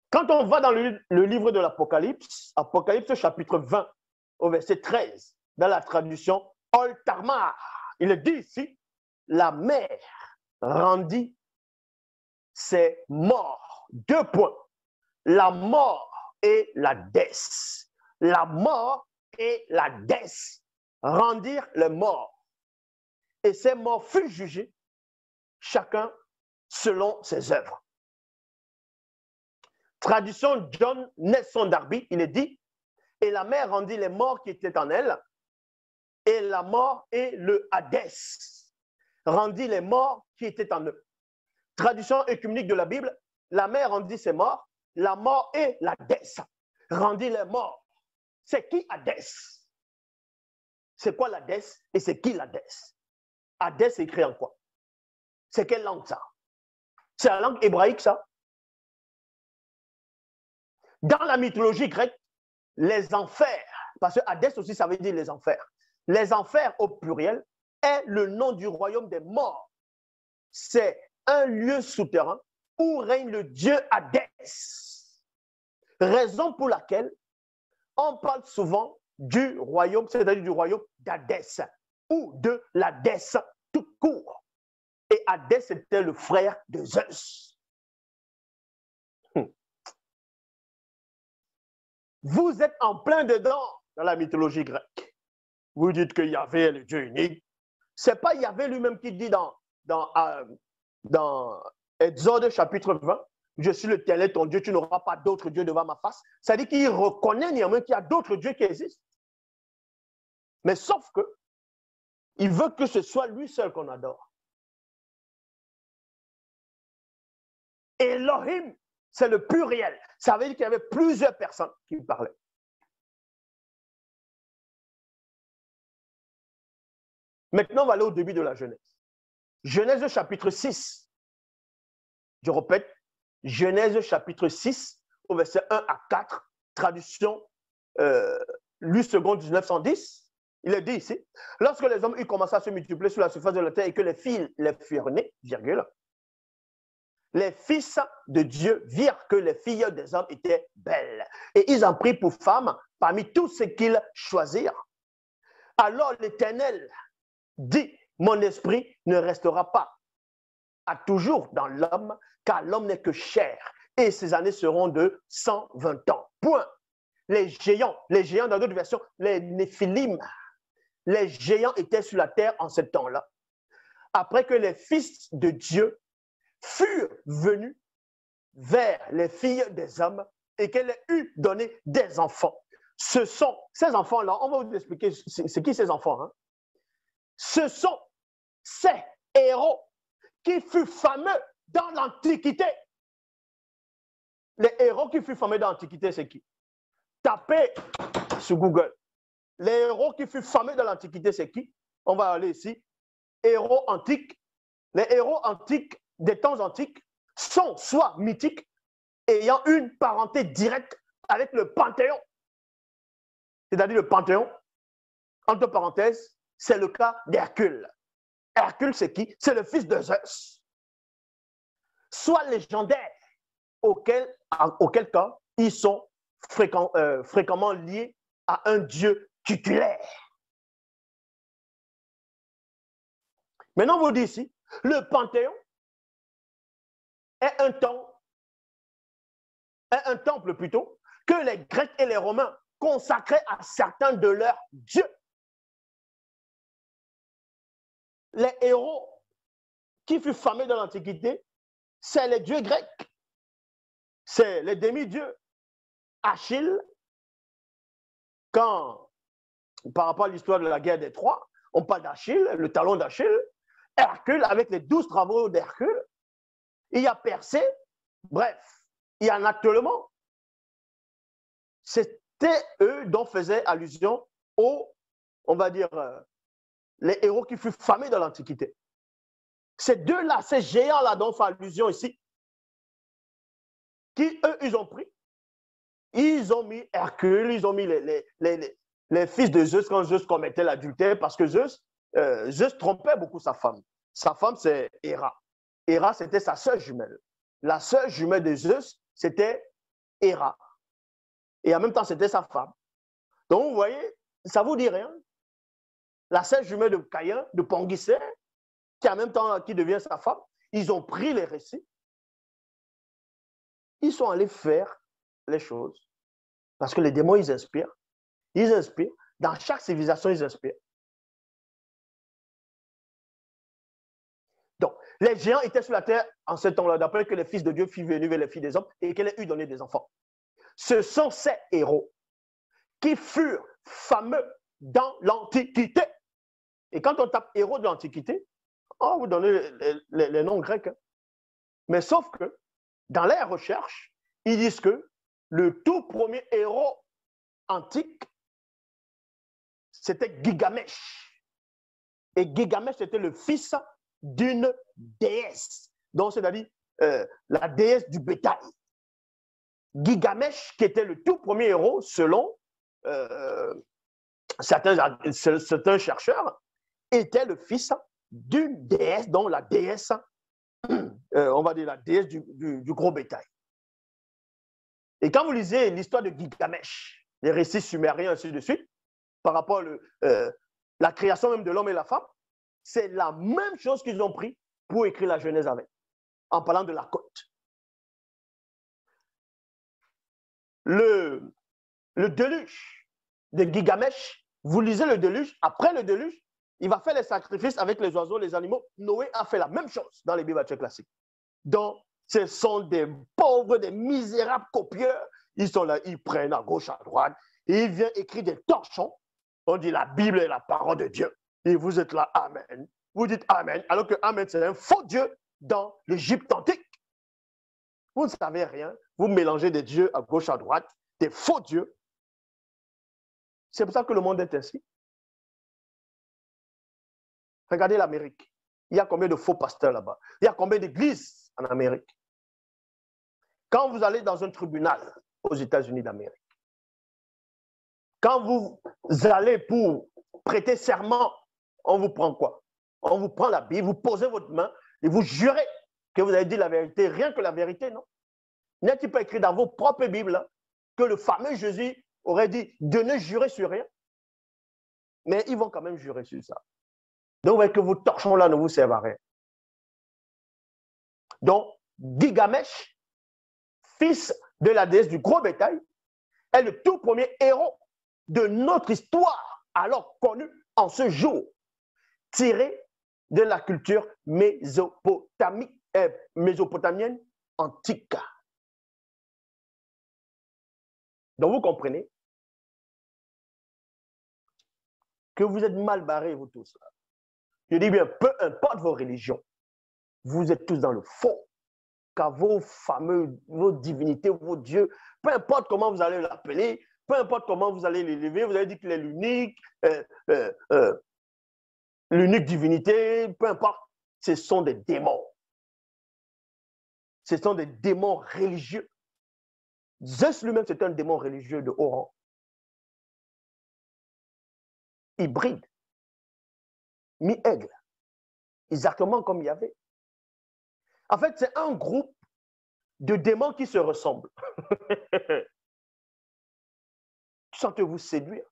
Quand on va dans le livre de l'Apocalypse, Apocalypse chapitre 20, au verset 13, dans la traduction Oltarmar, il est dit ici, la mer rendit ses morts. 2 points. La mort et la dèce. La mort et la dèce rendirent les morts. Et ces morts furent jugés, chacun selon ses œuvres. Traduction John Nelson Darby, il est dit, et la mer rendit les morts qui étaient en elle, et la mort et le Hadès rendit les morts qui étaient en eux. Traduction œcuménique de la Bible, la mer rendit ses morts, la mort et l'Hadès rendit les morts. C'est qui Hadès? C'est quoi l'Hadès et c'est qui l'Hadès? Hadès c'est écrit en quoi? C'est quelle langue ça? C'est la langue hébraïque ça? Dans la mythologie grecque, les enfers, parce que Hadès aussi ça veut dire les enfers. Les enfers au pluriel est le nom du royaume des morts. C'est un lieu souterrain où règne le dieu Hadès. Raison pour laquelle on parle souvent du royaume, c'est-à-dire du royaume d'Hadès ou de l'Hadès tout court. Et Hadès était le frère de Zeus. Vous êtes en plein dedans dans la mythologie grecque. Vous dites que Yahvé est le Dieu unique. Ce n'est pas Yahvé lui-même qui dit dans Exode chapitre 20, je suis l'Éternel ton Dieu, tu n'auras pas d'autre Dieu devant ma face. Ça dit qu'il reconnaît néanmoins qu'il y a d'autres dieux qui existent. Mais sauf que, il veut que ce soit lui seul qu'on adore. Elohim, c'est le pluriel. Ça veut dire qu'il y avait plusieurs personnes qui parlaient. Maintenant, on va aller au début de la Genèse. Genèse chapitre 6. Je répète, Genèse chapitre 6, au verset 1 à 4, traduction Louis II 1910. Il est dit ici, lorsque les hommes eurent commencé à se multiplier sur la surface de la terre et que les filles les furent nées, virgule, les fils de Dieu virent que les filles des hommes étaient belles. Et ils en prirent pour femmes parmi tous ceux qu'ils choisirent. Alors l'Éternel dit, mon esprit ne restera pas à toujours dans l'homme, car l'homme n'est que chair, et ses années seront de 120 ans. Point. Les géants dans d'autres versions, les Néphilim, les géants étaient sur la terre en ce temps-là. Après que les fils de Dieu furent venus vers les filles des hommes et qu'elle ait eu donné des enfants. Ce sont ces enfants-là, on va vous expliquer c'est qui ces enfants. Hein? Ce sont ces héros qui furent fameux dans l'Antiquité. Les héros qui furent fameux dans l'Antiquité, c'est qui? Tapez sur Google. Les héros qui furent fameux dans l'Antiquité, c'est qui? On va aller ici. Héros antiques. Les héros antiques des temps antiques sont soit mythiques, ayant une parenté directe avec le Panthéon. C'est-à-dire le Panthéon, entre parenthèses, c'est le cas d'Hercule. Hercule, c'est qui? C'est le fils de Zeus. Soit légendaires, auquel cas ils sont fréquemment liés à un dieu tutélaire. Maintenant, on vous dit ici, le Panthéon est un temple plutôt, que les Grecs et les Romains consacraient à certains de leurs dieux. Les héros qui furent fameux dans l'Antiquité, c'est les dieux grecs. C'est les demi-dieux. Achille, quand, par rapport à l'histoire de la guerre des Troies, on parle d'Achille, le talon d'Achille, Hercule, avec les 12 travaux d'Hercule, il y a Persée, bref, il y en a actuellement. C'était eux dont faisaient allusion aux, on va dire, les héros qui furent fameux dans l'Antiquité. Ces deux-là, ces géants-là dont on fait allusion ici, qui, eux, ils ont mis Hercule, ils ont mis les fils de Zeus quand Zeus commettait l'adultère, parce que Zeus trompait beaucoup sa femme. Sa femme, c'est Héra. Héra, c'était sa sœur jumelle. La sœur jumelle de Zeus, c'était Héra. Et en même temps, c'était sa femme. Donc, vous voyez, ça ne vous dit rien. La sœur jumelle de Caïn, de Panguissé, qui en même temps qui devient sa femme, ils ont pris les récits. Ils sont allés faire les choses. Parce que les démons, ils inspirent. Ils inspirent. Dans chaque civilisation, ils inspirent. Donc, les géants étaient sur la terre en ce temps-là, d'après que les fils de Dieu furent venus vers les filles des hommes et qu'elle ait eu donné des enfants. Ce sont ces héros qui furent fameux dans l'Antiquité. Et quand on tape héros de l'Antiquité, on vous donne les noms grecs. Mais sauf que, dans les recherches, ils disent que le tout premier héros antique, c'était Gilgamesh. Et Gilgamesh était le fils d'une déesse. Donc, c'est-à-dire la déesse du bétail. Gilgamesh, qui était le tout premier héros, selon certains chercheurs, était le fils d'une déesse, dont la déesse, on va dire la déesse du gros bétail. Et quand vous lisez l'histoire de Gilgamesh, les récits sumériens, ainsi de suite, par rapport à la création même de l'homme et la femme, c'est la même chose qu'ils ont pris pour écrire la Genèse avec, en parlant de la côte. Le déluge de Gilgamesh, vous lisez le déluge, après le déluge, il va faire les sacrifices avec les oiseaux, les animaux. Noé a fait la même chose dans les Bibles classiques. Donc, ce sont des pauvres, des misérables copieurs. Ils sont là, ils prennent à gauche, à droite, et ils viennent écrire des torchons. On dit la Bible est la parole de Dieu. Et vous êtes là, Amen. Vous dites Amen, alors que Amen, c'est un faux Dieu dans l'Égypte antique. Vous ne savez rien. Vous mélangez des dieux à gauche, à droite, des faux dieux. C'est pour ça que le monde est ainsi. Regardez l'Amérique. Il y a combien de faux pasteurs là-bas? Il y a combien d'églises en Amérique? Quand vous allez dans un tribunal aux États-Unis d'Amérique, quand vous allez pour prêter serment, on vous prend quoi? On vous prend la Bible, vous posez votre main et vous jurez que vous avez dit la vérité, rien que la vérité, non? N'est-il pas écrit dans vos propres Bibles que le fameux Jésus aurait dit de ne jurer sur rien? Mais ils vont quand même jurer sur ça. Donc, vous voyez que vos torchons-là ne vous servent à rien. Donc, Gilgamesh, fils de la déesse du gros bétail, est le tout premier héros de notre histoire, alors connue en ce jour, tiré de la culture mésopotamienne antique. Donc, vous comprenez que vous êtes mal barrés, vous tous. Je dis bien, peu importe vos religions, vous êtes tous dans le faux. Car vos divinités, vos dieux, peu importe comment vous allez l'appeler, peu importe comment vous allez l'élever, vous allez dire qu'il est l'unique divinité, peu importe, ce sont des démons. Ce sont des démons religieux. Zeus lui-même, c'est un démon religieux de haut rang. Hybride. Mi-aigle. Exactement comme il y avait. En fait, c'est un groupe de démons qui se ressemblent. Sentez-vous séduire.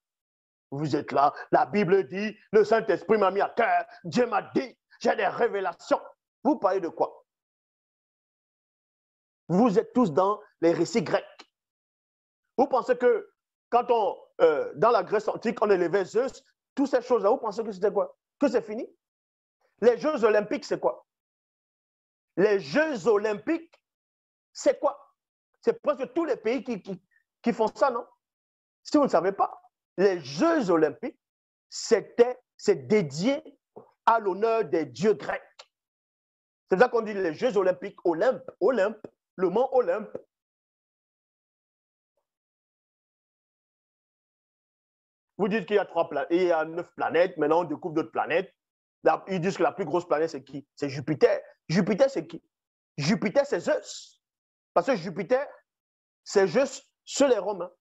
Vous êtes là, la Bible dit, le Saint-Esprit m'a mis à cœur, Dieu m'a dit, j'ai des révélations. Vous parlez de quoi? Vous êtes tous dans les récits grecs. Vous pensez que quand dans la Grèce antique, on élevait Zeus, toutes ces choses-là, vous pensez que c'était quoi? Que c'est fini? Les Jeux olympiques, c'est quoi? Les Jeux olympiques, c'est quoi? C'est presque tous les pays qui font ça, non? Si vous ne savez pas, les Jeux olympiques, c'est dédié à l'honneur des dieux grecs. C'est ça qu'on dit les Jeux olympiques, Olympe, le mont Olympe. Vous dites qu'il y a 9 planètes, maintenant on découvre d'autres planètes. Ils disent que la plus grosse planète, c'est qui? C'est Jupiter. Jupiter, c'est qui? Jupiter, c'est Zeus. Parce que Jupiter, c'est juste chez les Romains.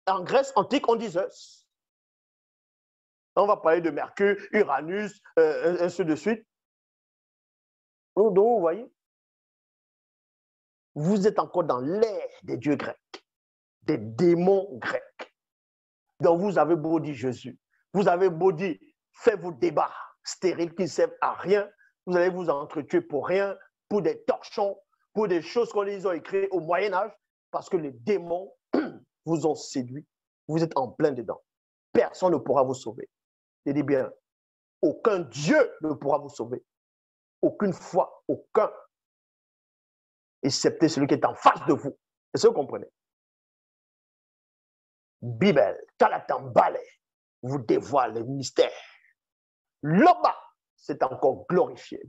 En Grèce antique, on dit Zeus. On va parler de Mercure, Uranus, ainsi de suite. Donc, vous voyez, vous êtes encore dans l'ère des dieux grecs. des démons grecs. Donc vous avez beau dire Jésus, vous avez beau dire faites vos débats stériles qui ne servent à rien, vous allez vous entretuer pour rien, pour des torchons, pour des choses qu'on les a écrites au Moyen-Âge, parce que les démons vous ont séduit. Vous êtes en plein dedans. Personne ne pourra vous sauver. Je dis bien, aucun Dieu ne pourra vous sauver. Aucune foi, aucun. Excepté celui qui est en face de vous. Est-ce que vous comprenez? Bible, Talatambale, vous dévoile le mystère. L'Oba, c'est encore glorifié.